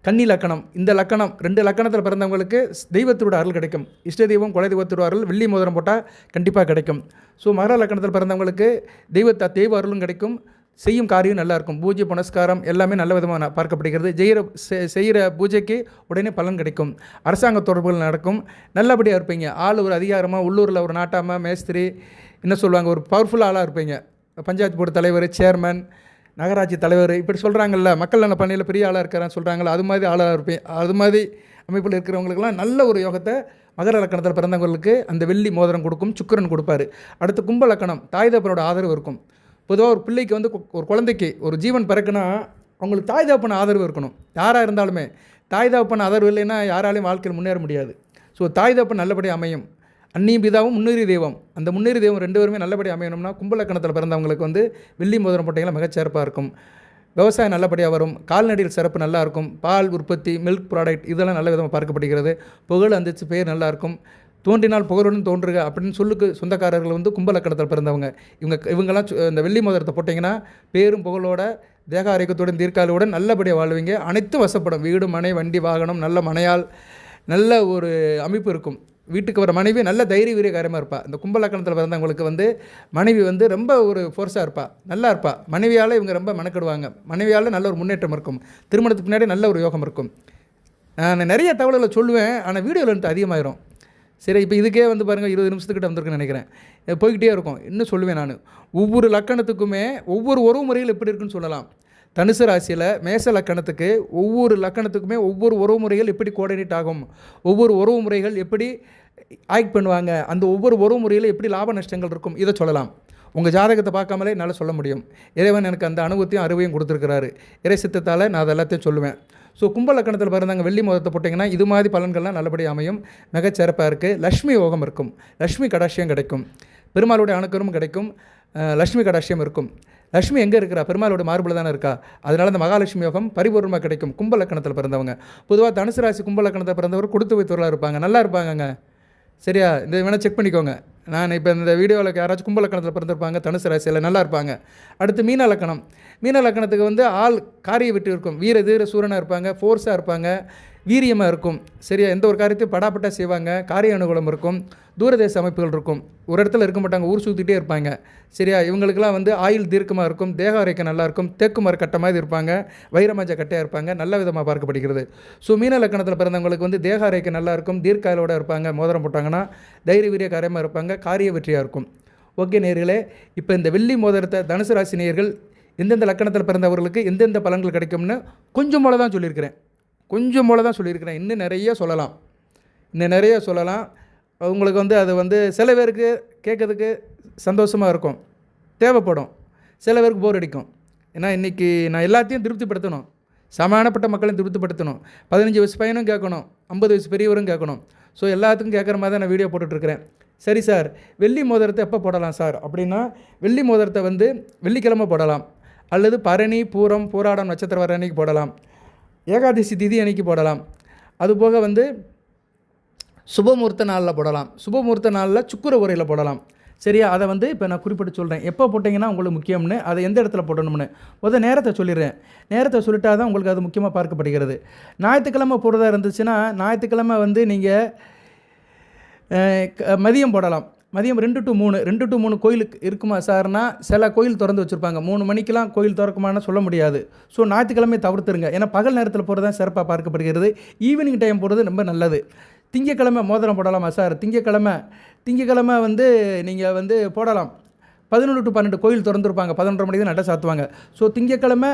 கன்னி லக்கணம், இந்த லக்கணம் 2 லக்கணத்தில் பிறந்தவங்களுக்கு தெய்வத்தோட அருள் கிடைக்கும். இஷ்ட தெய்வம் குலதெய்வத்தோட அருள் வெள்ளி மோதிரம் போட்டால் கண்டிப்பாக கிடைக்கும். ஸோ மகர லக்கணத்தில் பிறந்தவங்களுக்கு தெய்வ அருளும் கிடைக்கும், செய்யும் காரியம் நல்லாயிருக்கும், பூஜை புனஸ்காரம் எல்லாமே நல்ல விதமாக பார்க்கப்படுகிறது. செய்கிற பூஜைக்கு உடனே பலன் கிடைக்கும், அரசாங்க தொடர்புகள் நடக்கும், நல்லபடியாக இருப்பீங்க. ஆள் ஒரு அதிகாரமாக, உள்ளூரில் ஒரு நாட்டாமல், மேஸ்திரி, என்ன சொல்லுவாங்க, ஒரு பவர்ஃபுல் ஆளாக இருப்பீங்க. பஞ்சாயத்து போர்டு தலைவர், சேர்மன், நகராட்சி தலைவர், இப்படி சொல்கிறாங்கல்ல, மக்கள் நல பணியில் பெரிய ஆளாக இருக்கிறான்னு சொல்கிறாங்களா, அது மாதிரி ஆளாக இருப்பேன். அது மாதிரி அமைப்பில் இருக்கிறவங்களுக்கெல்லாம் நல்ல ஒரு யோகத்தை மகர லக்கணத்தில் பிறந்தவங்களுக்கு அந்த வெள்ளி மோதிரம் கொடுக்கும், சுக்கிரன் கொடுப்பாரு. அடுத்து கும்ப லக்கணம் தாய் தகப்பனோட ஆதரவு இருக்கும். பொதுவாக ஒரு பிள்ளைக்கு வந்து ஒரு குழந்தைக்கு ஒரு ஜீவன் பிறக்குன்னா அவங்களுக்கு தாய் தகப்பன ஆதரவு இருக்கணும். யாராக இருந்தாலுமே தாய் தகப்பன ஆதரவு இல்லைன்னா யாராலையும் வாழ்க்கையில் முன்னேற முடியாது. ஸோ தாய் தகப்பன் நல்லபடியாக அமையும். அன்னியும் பிதாவும் முன்னேறி தெய்வம். அந்த முன்னேறி தெய்வம் 2 பேருமே நல்லபடியாக அமையணும்னா கும்பலக்கணத்தில் பிறந்தவங்களுக்கு வந்து வெள்ளி மோதிரம் போட்டிங்கன்னா மிகச்சிறப்பாக இருக்கும். விவசாயம் நல்லபடியாக வரும். கால்நடையில் சிறப்பு நல்லாயிருக்கும். பால் உற்பத்தி, மில்க் ப்ராடக்ட் இதெல்லாம் நல்ல விதமாக பார்க்கப்படுகிறது. புகழ் அந்தஸ்து பேர் நல்லாயிருக்கும். தோன்றினால் புகழுடன் தோன்றுக அப்படின்னு சொல்லுக்கு சொந்தக்காரர்கள் வந்து கும்பலக்கணத்தில் பிறந்தவங்க. இவங்கெல்லாம் இந்த வெள்ளி மோதிரத்தை போட்டிங்கன்னா பேரும் புகழோட தேக ஆரோக்கியத்துடன் தீர்க்காலுடன் நல்லபடியாக வாழ்வீங்க. அனைத்தும் வசப்படும். வீடு, மனை, வண்டி, வாகனம், நல்ல மனையால் நல்ல ஒரு அமைப்பு இருக்கும். வீட்டுக்கு வர மனைவி நல்ல தைரிய வீரியகாரமாக இருப்பாள். இந்த கும்பலக்கணத்தில் பிறந்தவங்களுக்கு வந்து மனைவி வந்து ரொம்ப ஒரு ஃபோர்ஸாக இருப்பாள், நல்லா இருப்பாள். மனைவியால் இவங்க ரொம்ப மெனக்கெடுவாங்க. மனைவியால் நல்ல ஒரு முன்னேற்றம் இருக்கும். திருமணத்துக்கு முன்னாடி நல்ல ஒரு யோகம் இருக்கும். நான் நிறைய தகவல்களை சொல்லுவேன், ஆனால் வீடியோவில் இருந்து அதிகமாயிரும். சரி, இப்போ இதுக்கே வந்து பாருங்கள் 20 நிமிஷத்துக்கிட்ட வந்திருக்குன்னு நினைக்கிறேன். போய்கிட்டே இருக்கும். இன்னும் சொல்லுவேன் நான். ஒவ்வொரு லக்கணத்துக்குமே ஒவ்வொரு உறவு முறைகள் எப்படி இருக்குன்னு சொல்லலாம். தனுசு ராசியில் மேச லக்கணத்துக்கு ஒவ்வொரு லக்கணத்துக்குமே ஒவ்வொரு உறவு முறைகள் எப்படி கோஆர்டினேட் ஆகும், ஒவ்வொரு உறவு முறைகள் எப்படி ஆக்ட் பண்ணுவாங்க, அந்த ஒவ்வொரு உறவு முறையில் எப்படி லாப நஷ்டங்கள் இருக்கும், இதை சொல்லலாம். உங்கள் ஜாதகத்தை பார்க்காமலே என்னால் சொல்ல முடியும். இறைவன் எனக்கு அந்த அனுபவத்தையும் அறிவையும் கொடுத்துருக்கிறாரு. இறை சித்தத்தால் நான் அதை எல்லாத்தையும் சொல்லுவேன். ஸோ கும்பலக்கணத்தில் பிறந்தாங்க வெள்ளி மோதிரத்தை போட்டிங்கன்னா இது மாதிரி பலன்கள்லாம் நல்லபடியாக அமையும். மிகச்சிறப்பாக இருக்குது. லக்ஷ்மி யோகம் இருக்கும். லக்ஷ்மி கடாட்சியம் கிடைக்கும். பெருமாளுடைய அணுக்கரும் கிடைக்கும். லக்ஷ்மி கடாட்சியம் இருக்கும். லக்ஷ்மி எங்கே இருக்கிறா? பெருமாளுடைய மார்பில் தானே இருக்கா. அதனால் அந்த மகாலட்சுமி யோகம் பரிபூர்ணமாக கிடைக்கும் கும்பலக்கணத்தில் பிறந்தவங்க. பொதுவாக தனுசு ராசி கும்பலக்கணத்தில் பிறந்தவர் கொடுத்து வைத்தவர்களாக இருப்பாங்க. நல்லா இருப்பாங்கங்க. சரியா? இந்த வேணால் செக் பண்ணிக்கோங்க. நான் இப்போ இந்த வீடியோவில் யாராச்சும் கும்பலக்கணத்தில் பிறந்திருப்பாங்க தனுசு ராசியில் நல்லா இருப்பாங்க. அடுத்து மீன லக்கணம். மீன லக்கணத்துக்கு வந்து ஆள் காரிய விட்டு இருக்கும். வீர தீர சூரனாக இருப்பாங்க. ஃபோர்ஸாக இருப்பாங்க. வீரியமாக இருக்கும். சரியா? எந்த ஒரு காரியத்தையும் படாப்பட்டா செய்வாங்க. காரிய அனுகூலம் இருக்கும். தூரதேச அமைப்புகள் இருக்கும். ஒரு இடத்துல இருக்க மாட்டாங்க, ஊர் சுற்றிட்டே இருப்பாங்க. சரியா? இவங்களுக்கெல்லாம் வந்து ஆயுள் தீர்க்கமாக இருக்கும். தேக ஆரோக்கியம் நல்லாயிருக்கும். தேக்கு மர கட்ட மாதிரி இருப்பாங்க. வைரமஞ்ச கட்டையாக இருப்பாங்க. நல்ல விதமாக பார்க்கப்படுகிறது. ஸோ மீன லக்கணத்தில் பிறந்தவங்களுக்கு வந்து தேக ஆரோக்கியம் நல்லாயிருக்கும். தீர்க்காயோட இருப்பாங்க. மோதிரம் போட்டாங்கன்னா தைரிய வீரிய காரியமாக இருப்பாங்க. காரிய வெற்றியாக இருக்கும். ஓகே நேயர்களே, இப்போ இந்த வெள்ளி மோதிரத்தை தனுசு ராசி நேயர்கள் எந்தெந்த லக்கணத்தில் பிறந்தவர்களுக்கு எந்தெந்த பலன்கள் கிடைக்கும்னு கொஞ்சம் போல தான் சொல்லியிருக்கிறேன். இன்னும் நிறைய சொல்லலாம். உங்களுக்கு வந்து அது வந்து சில பேருக்கு கேட்கறதுக்கு சந்தோஷமாக இருக்கும், தேவைப்படும். சில பேருக்கு போர் அடிக்கும். ஏன்னா இன்றைக்கி நான் எல்லாத்தையும் திருப்திப்படுத்தணும். சமானப்பட்ட மக்களையும் திருப்திப்படுத்தணும். 15 வயசு பையனும் கேட்கணும், 50 வயசு பெரியவரும் கேட்கணும். ஸோ எல்லாத்துக்கும் கேட்குற மாதிரி தான் நான் வீடியோ போட்டுட்ருக்கிறேன். சரி சார், வெள்ளி மோதிரத்தை எப்போ போடலாம் சார் அப்படின்னா, வெள்ளி மோதிரத்தை வந்து வெள்ளிக்கிழமை போடலாம். அல்லது பரணி, பூரம், பூராடம் நட்சத்திரம் வர அன்னைக்கு போடலாம். ஏகாதசி திதி அன்னைக்கு போடலாம். அதுபோக வந்து சுபமுகூர்த்த நாளில் போடலாம். சுபமுகூர்த்த நாளில் சுக்கிர உரையில் போடலாம். சரியா? அதை வந்து இப்போ நான் குறிப்பிட்டு சொல்கிறேன். எப்போ போட்டிங்கன்னா உங்களுக்கு முக்கியம்னு, அதை எந்த இடத்துல போடணும்னு நேரத்தை சொல்லிடுறேன். நேரத்தை சொல்லிட்டா தான் உங்களுக்கு அது முக்கியமாக பார்க்கப்படுகிறது. ஞாயிற்றுக்கிழமை போடுறதா இருந்துச்சுன்னா ஞாயிற்றுக்கிழமை வந்து நீங்கள் மதியம் போடலாம். மதியம் 2 to 3 2 to 3 கோயிலுக்கு இருக்குமா சார்னா, சில கோயில் திறந்து வச்சுருப்பாங்க. 3 மணிக்கெலாம் கோயில் திறக்குமான்னு சொல்ல முடியாது. ஸோ ஞாயிற்றுக்கிழமை தவிர்த்துருங்க. ஏன்னா பகல் நேரத்தில் போகிறது தான் சிறப்பாக பார்க்கப்படுகிறது. ஈவினிங் டைம் போடுறது ரொம்ப நல்லது. திங்கக்கிழமை மோதிரம் போடலாமா சார்? திங்கக்கிழமை வந்து நீங்கள் வந்து போடலாம். 11 to 12 கோயில் திறந்துருப்பாங்க. 11:30 மணிக்கு தான் நட சாத்துவாங்க. ஸோ திங்கக்கிழமை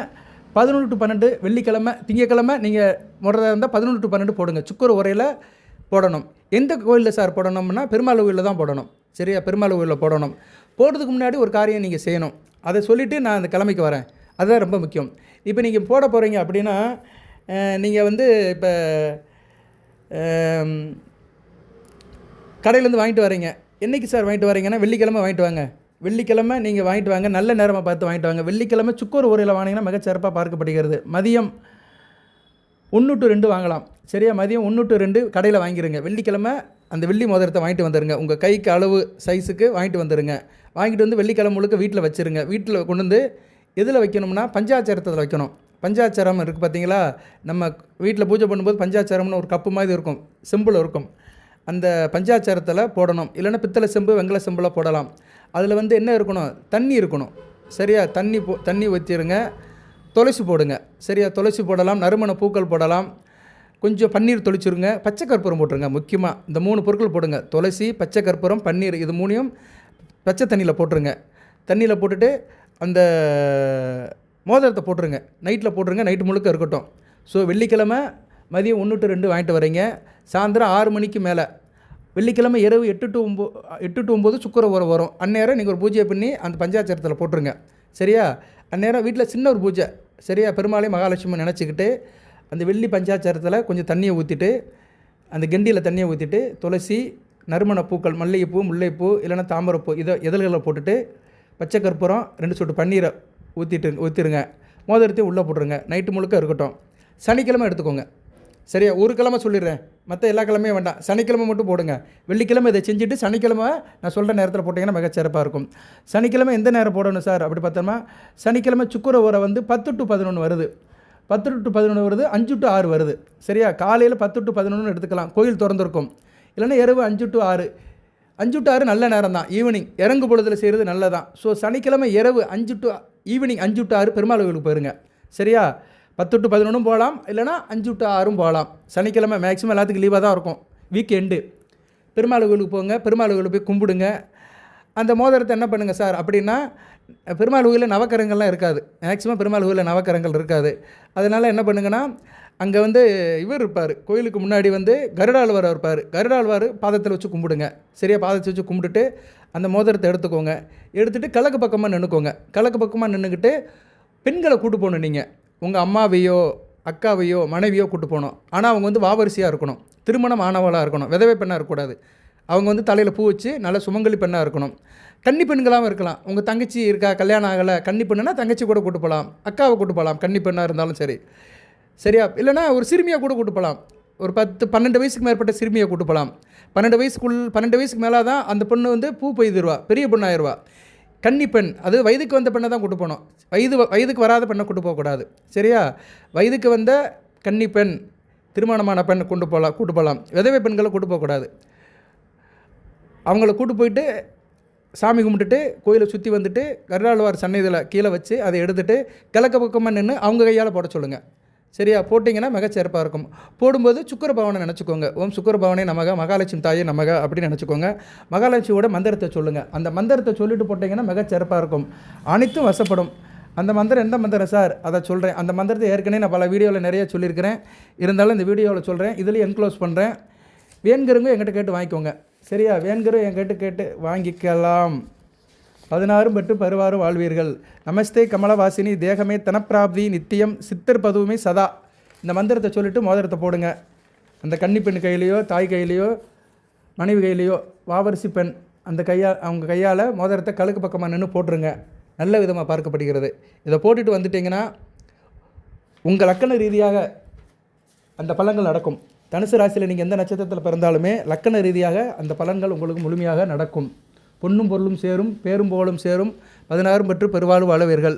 11 to 12, வெள்ளிக்கிழமை, திங்கக்கிழமை நீங்கள் போடுறதா இருந்தால் 11 to 12 போடுங்க. சுக்கிர உரையில் போடணும். எந்த கோயிலில் சார் போடணும்னா பெருமாள் கோயிலில் தான் போடணும். சரியா? பெருமாள் கோயிலில் போடணும். போடுறதுக்கு முன்னாடி ஒரு காரியம் நீங்கள் செய்யணும். அதை சொல்லிவிட்டு நான் அந்த கிழமைக்கு வரேன். அதுதான் ரொம்ப முக்கியம். இப்போ நீங்கள் போட போகிறீங்க அப்படின்னா, நீங்கள் வந்து இப்போ கடையிலேருந்து வாங்கிட்டு வரீங்க. என்றைக்கு சார் வாங்கிட்டு வரீங்கன்னா, வெள்ளிக்கிழமை வாங்கிட்டு வாங்க. வெள்ளிக்கிழமை நீங்கள் வாங்கிட்டு வாங்க. நல்ல நேரமாக பார்த்து வாங்கிட்டு வாங்க. வெள்ளிக்கிழமை சுக்கர் உரையில் வாங்கினீங்கன்னா மிகச்சிறப்பாக பார்க்கப்படுகிறது. மதியம் 1 to 2 வாங்கலாம். சரியா? மதியம் 1 to 2 கடையில் வாங்கிடுங்க. வெள்ளிக்கிழமை அந்த வெள்ளி மோதிரத்தை வாங்கிட்டு வந்துடுங்க. உங்கள் கைக்கு அளவு சைஸுக்கு வாங்கிட்டு வந்துடுங்க. வாங்கிட்டு வந்து வெள்ளிக்கிழமை முழுக்க வீட்டில் வச்சுருங்க. வீட்டில் கொண்டு வந்து எதில் வைக்கணும்னா பஞ்சாச்சாரத்தில் வைக்கணும். பஞ்சாச்சாரம் இருக்குது பார்த்தீங்களா? நம்ம வீட்டில் பூஜை பண்ணும்போது பஞ்சாச்சாரம்னு ஒரு கப்பு மாதிரி இருக்கும், செம்பில் இருக்கும். அந்த பஞ்சாச்சாரத்தில் போடணும். இல்லைன்னா பித்தளை செம்பு, வெங்கல செம்பில் போடலாம். அதில் வந்து என்ன இருக்கணும்? தண்ணி இருக்கணும். சரியா? தண்ணி ஊற்றிடுங்க. துளசி போடுங்க. சரியா? துளசி போடலாம். நறுமண பூக்கள் போடலாம். கொஞ்சம் பன்னீர் தொளிச்சுருங்க. பச்சை கற்பூரம் போட்டுருங்க. முக்கியமாக இந்த 3 பொருட்கள் போடுங்க. துளசி, பச்சை கற்பூரம், பன்னீர். இது 3ஐயும் பச்சை தண்ணியில் போட்டுருங்க. தண்ணியில் போட்டுட்டு அந்த மோதிரத்தை போட்டுருங்க. நைட்டில் போட்டுருங்க. நைட்டு முழுக்க இருக்கட்டும். ஸோ வெள்ளிக்கிழமை மதியம் 1 to 2 வாங்கிட்டு வரீங்க. சாயந்தரம் 6 மணிக்கு மேலே வெள்ளிக்கிழமை இரவு 8 to 9 சுக்கிர உரை வரும். அந்நேரம் நீங்கள் ஒரு பூஜை பண்ணி அந்த பஞ்சாச்சாரத்தில் போட்டுருங்க. சரியா? அந்நேரம் வீட்டில் சின்ன ஒரு பூஜை. சரியா? பெருமாளையும் மகாலட்சுமி நினச்சிக்கிட்டு அந்த வெள்ளி பஞ்சாச்சாரத்தில் கொஞ்சம் தண்ணியை ஊற்றிட்டு, அந்த கெண்டியில் தண்ணியை ஊற்றிட்டு, துளசி, நறுமண பூக்கள் மல்லிகைப்பூ, முல்லைப்பூ இல்லைன்னா தாமரைப்பூ இதை இதழ்களில் போட்டுட்டு பச்சை கற்பூரம் 2 சொட்டு பன்னீரை ஊற்றிடுங்க. மோதிரத்தையும் உள்ளே போட்டுருங்க. நைட்டு முழுக்க இருக்கட்டும். சனிக்கிழமை எடுத்துக்கோங்க. சரியா? ஒரு கிழமை சொல்லிடுறேன், மற்ற எல்லா கிழமையும் வேண்டாம். சனிக்கிழமை மட்டும் போடுங்க. வெள்ளிக்கிழமை இதை செஞ்சுட்டு சனிக்கிழமை நான் சொல்கிற நேரத்தில் போட்டிங்கன்னா மிகச்சிறப்பாக இருக்கும். சனிக்கிழமை எந்த நேரம் போடணும் சார் அப்படி பார்த்தோம்னா, சனிக்கிழமை சுக்கிர ஓரை வந்து 10 to 11 வருது. 10 to 11 வருது, 5 to 6 வருது. சரியா? காலையில் 10 to 11 எடுத்துக்கலாம், கோயில் திறந்துருக்கும். இல்லைன்னா இரவு 5 to 6. 5 to 6 நல்ல நேரம் தான். ஈவினிங் இறங்கு பொழுதில் செய்கிறது நல்லதான். ஸோ சனிக்கிழமை இரவு 5 to ஈவினிங் 5 to 6 பெருமாள் கோயிலுக்கு போயிருங்க. சரியா? 10 to 11 போகலாம், இல்லைனா 5 to 6 போகலாம். சனிக்கிழமை மேக்ஸிமம் எல்லாத்துக்கும் லீவாக தான் இருக்கும், வீக் எண்டு. பெருமாள் கோயிலுக்கு போங்க, பெருமாள் கோயிலுக்கு போய் கும்பிடுங்க. அந்த மோதிரத்தை என்ன பண்ணுங்கள் சார் அப்படின்னா, பெருமாள் கோயிலில் நவக்கரங்கள்லாம் இருக்காது. மேக்ஸிமம் பெருமாள் கோயிலில் நவக்கரங்கள் இருக்காது. அதனால் என்ன பண்ணுங்கன்னா, அங்கே வந்து இவர் இருப்பார், கோயிலுக்கு முன்னாடி வந்து கருடாழ்வார் இருப்பார். கருடாழ்வார் பாதத்தில் வச்சு கும்பிடுங்க. சரியா? பாதத்தை வச்சு கும்பிட்டுட்டு அந்த மோதிரத்தை எடுத்துக்கோங்க. எடுத்துகிட்டு கிழக்கு பக்கமாக நின்றுக்கோங்க. கிழக்கு பக்கமாக நின்றுக்கிட்டு பெண்களை கூட்டு போகணும். நீங்கள் உங்கள் அம்மாவையோ அக்காவையோ மனைவியோ கூட்டு போகணும். ஆனால் அவங்க வந்து வாவரிசையாக இருக்கணும், திருமணம் ஆனவளாக இருக்கணும், விதவை பெண்ணாக இருக்கக்கூடாது. அவங்க வந்து தலையில் பூ வச்சு நல்ல சுமங்கலி பெண்ணாக இருக்கணும். கன்னி பெண்களாகவும் இருக்கலாம். உங்கள் தங்கச்சி இருக்கா, கல்யாணம் ஆகலை, கன்னி பெண்ணுனா தங்கச்சி கூட கூட்டு போகலாம், அக்காவை கூட்டு போகலாம், கன்னி பெண்ணாக இருந்தாலும் சரி. சரியா? இல்லைனா ஒரு சிறுமியாக கூட கூட்டு போகலாம். ஒரு 10-12 வயசுக்கு மேற்பட்ட சிறுமியை கூட்டு போகலாம். 12 வயசுக்கு மேலே தான் அந்த பொண்ணு வந்து பூ பெய்திருவா, பெரிய பொண்ணு ஆயிடுவா. கன்னி பெண், அது வயதுக்கு வந்த பெண்ணை தான் கூட்டு போகணும். வயதுக்கு வராத பெண்ணை கூட்டு போகக்கூடாது. சரியா? வயதுக்கு வந்த கன்னி பெண், திருமணமான பெண் கூட்டு போகலாம். விதவை பெண்களை கூட்டு போகக்கூடாது. அவங்கள கூட்டு போயிட்டு சாமி கும்பிட்டுட்டு கோயிலை சுற்றி வந்துட்டு கருடாழ்வார் சன்னதியில் கீழே வச்சு அதை எடுத்துகிட்டு கிழக்கு பக்கமாக நின்று அவங்க கையால் போட சொல்லுங்கள். சரியா? போட்டிங்கன்னா மிகச்சிறப்பாக இருக்கும். போடும்போது சுக்கிர பவனை நினச்சிக்கோங்க. ஓம் சுக்கிர பவனே நமக, மகாலட்சுமி தாயே நமக அப்படின்னு நினச்சிக்கோங்க. மகாலட்சுமியோட மந்திரத்தை சொல்லுங்கள். அந்த மந்திரத்தை சொல்லிட்டு போட்டிங்கன்னா மிகச்சிறப்பாக இருக்கும். அனைத்தும் வசப்படும். அந்த மந்திரம் எந்த மந்திரம் சார் அதை சொல்கிறேன். அந்த மந்திரத்தை ஏற்கனவே நான் பல வீடியோவில் நிறைய சொல்லியிருக்கிறேன். இருந்தாலும் இந்த வீடியோவில் சொல்கிறேன், இதுலேயும் என்க்ளோஸ் பண்ணுறேன். வேண்கிறவங்க என்கிட்ட கேட்டு வாங்கிக்கோங்க. சரியா? வேண்கிறவங்க என்கிட்ட கேட்டு வாங்கிக்கலாம். 16 பெற்று பருவாறு வாழ்வீர்கள். நமஸ்தே கமலவாசினி தேகமே தனப்பிராப்தி நித்தியம் சித்தர் பதுவுமே சதா. இந்த மந்திரத்தை சொல்லிவிட்டு மோதிரத்தை போடுங்க. அந்த கன்னி பெண் கையிலையோ தாய் கையிலையோ மனைவி கையிலையோ வாவரிசி பெண் அந்த அவங்க கையால் மோதிரத்தை கழுக்கு பக்கமாக நின்று போட்டுருங்க. நல்ல விதமாக பார்க்கப்படுகிறது. இதை போட்டுட்டு வந்துட்டிங்கன்னா உங்கள் லக்கண ரீதியாக அந்த பலன்கள் நடக்கும். தனுசு ராசியில் நீங்கள் எந்த நட்சத்திரத்தில் பிறந்தாலுமே லக்கண ரீதியாக அந்த பலன்கள் உங்களுக்கு முழுமையாக நடக்கும். பொன்னும் பொருளும் சேரும், பேரும் புகழும் சேரும். 16 பெற்று பெருவாழ்வு வாழவீர்கள்.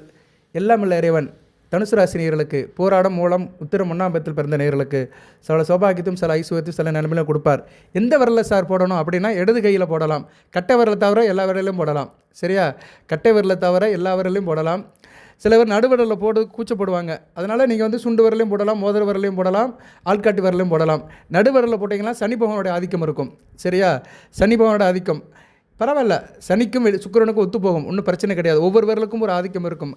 எல்லாம் உள்ள இறைவன் தனுசு ராசி நேயர்களுக்கு, போராடம் மூலம் உத்திரம் 1ஆம் பாதத்தில் பிறந்த நேயர்களுக்கு சில சௌபாகியத்தையும் சில ஐஸ்வர்யத்தையும் சில நன்மையிலும் கொடுப்பார். எந்த விரலில் சார் போடணும் அப்படின்னா, இடது கையில் போடலாம். கட்டை விரலை தவிர எல்லா விரலையும் போடலாம். சரியா? கட்டை விரலை தவிர எல்லா விரலையும் போடலாம். சில பேர் நடுவிரலில் கூச்சப்படுவாங்க. அதனால் நீங்கள் வந்து சுண்டு விரலையும் போடலாம், மோதிர விரலையும் போடலாம், ஆள்காட்டி விரலையும் போடலாம். நடுவிரலில் போட்டிங்கன்னா சனி பகவானுடைய ஆதிக்கம் இருக்கும். சரியா? சனி பகவானோட ஆதிக்கம் பரவாயில்ல, சனிக்கும் சுக்கிரனுக்கும் ஒத்து போகும், ஒன்றும் பிரச்சனை கிடையாது. ஒவ்வொரு விரலுக்கும் ஒரு ஆதிக்கம் இருக்கும்.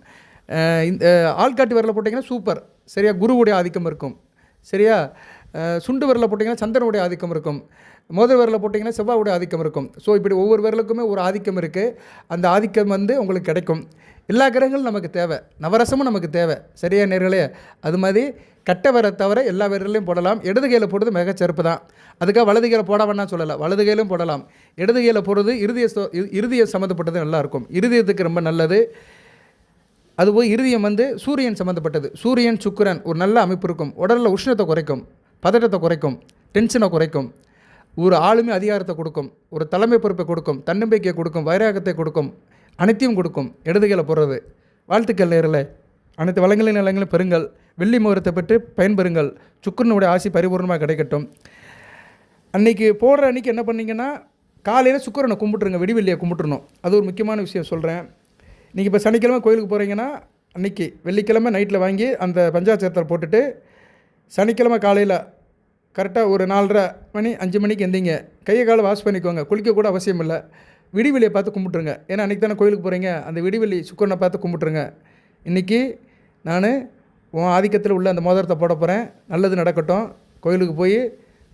இந்த ஆள்காட்டி விரலை போட்டிங்கன்னா சூப்பர். சரியா? குருவுடைய ஆதிக்கம் இருக்கும். சரியா? சுண்டு விரலை போட்டிங்கன்னா சந்திரனுடைய ஆதிக்கம் இருக்கும். மோதிர விரலை போட்டிங்கன்னா செவ்வாவுடைய ஆதிக்கம் இருக்கும். ஸோ இப்படி ஒவ்வொரு விரலுக்குமே ஒரு ஆதிக்கம் இருக்குது. அந்த ஆதிக்கம் வந்து உங்களுக்கு கிடைக்கும். எல்லா கிரகங்களும் நமக்கு தேவை, நவரசமும் நமக்கு தேவை. சரியா நேர்களே? அது மாதிரி கட்டை விரலை தவிர எல்லா விரலையும் போடலாம். இடது கையில் போடுறது மிகச்சிறப்பு தான். அதுக்காக வலது கையில் போட வேணாம் சொல்லலை, வலது கையிலும் போடலாம். இடது கையில் போடுறது இருதயம் சம்மந்தப்பட்டது நல்லாயிருக்கும். இருதயத்துக்கு ரொம்ப நல்லது. அதுபோல் இருதயம் வந்து சூரியன் சம்மந்தப்பட்டது. சூரியன் சுக்கிரன் ஒரு நல்ல அமைப்பு இருக்கும். உடலில் உஷ்ணத்தை குறைக்கும், பதட்டத்தை குறைக்கும், டென்ஷனை குறைக்கும், ஒரு ஆளுமை அதிகாரத்தை கொடுக்கும், ஒரு தலைமை பொறுப்பை கொடுக்கும், தன்னம்பிக்கையை கொடுக்கும், வைராகத்தை கொடுக்கும், அனைத்தையும் கொடுக்கும். இடது கையில் போடுறது. வாழ்த்துக்கள் நேரில் அனைத்து வளங்களின் நிலங்களும் பெறுங்கள். வெள்ளி முகூர்த்தத்தை பெற்று பயன்பெறுங்கள். சுக்கிரனுடைய ஆசி பரிபூர்ணமாக கிடைக்கட்டும். அன்றைக்கி போடுற அன்றைக்கி என்ன பண்ணிங்கன்னா, காலையில் சுக்கிரனை கும்பிட்டுருங்க, வெடிவெள்ளியை கும்பிட்டுருணும். அது ஒரு முக்கியமான விஷயம் சொல்கிறேன். நீங்கள் இப்போ சனிக்கிழமை கோயிலுக்கு போகிறீங்கன்னா, அன்றைக்கி வெள்ளிக்கிழமை நைட்டில் வாங்கி அந்த பஞ்சாட்சரத்தில் போட்டுட்டு சனிக்கிழமை காலையில் கரெக்டாக ஒரு 4:30 மணி 5 மணிக்கு எந்திங்க. கையை காலை வாஷ் பண்ணிக்கோங்க. குளிக்கக்கூட அவசியம் இல்லை. விடிவெளியை பார்த்து கும்பிட்டுருங்க. ஏன்னா அன்றைக்கி தானே கோயிலுக்கு போகிறீங்க. அந்த விடிவெளி சுக்கிரனை பார்த்து கும்பிட்டுருங்க. இன்றைக்கி நான் உன் ஆதிக்கத்தில் உள்ள அந்த மோதிரத்தை போட போகிறேன், நல்லது நடக்கட்டும். கோயிலுக்கு போய்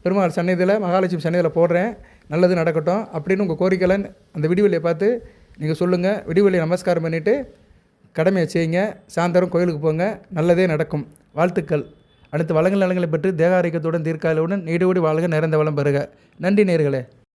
பெருமாள் சன்னதியில் மகாலட்சுமி சன்னதியில் போடுறேன், நல்லது நடக்கட்டும் அப்படின்னு உங்கள் கோரிக்கையில் அந்த விடிவெளியை பார்த்து நீங்கள் சொல்லுங்கள். விடிவெளியை நமஸ்காரம் பண்ணிவிட்டு கடமையை செய்யுங்க. சாயந்தரம் கோயிலுக்கு போங்க, நல்லதே நடக்கும். வாழ்த்துக்கள். அடுத்து வளங்கள் நலங்களை பெற்று தேக ஆரோக்கியத்துடன் தீர்க்காயலுடன் நீடோடி வாழ்க, நிறைந்த வளம் பெறுக. நன்றி நேயர்களே.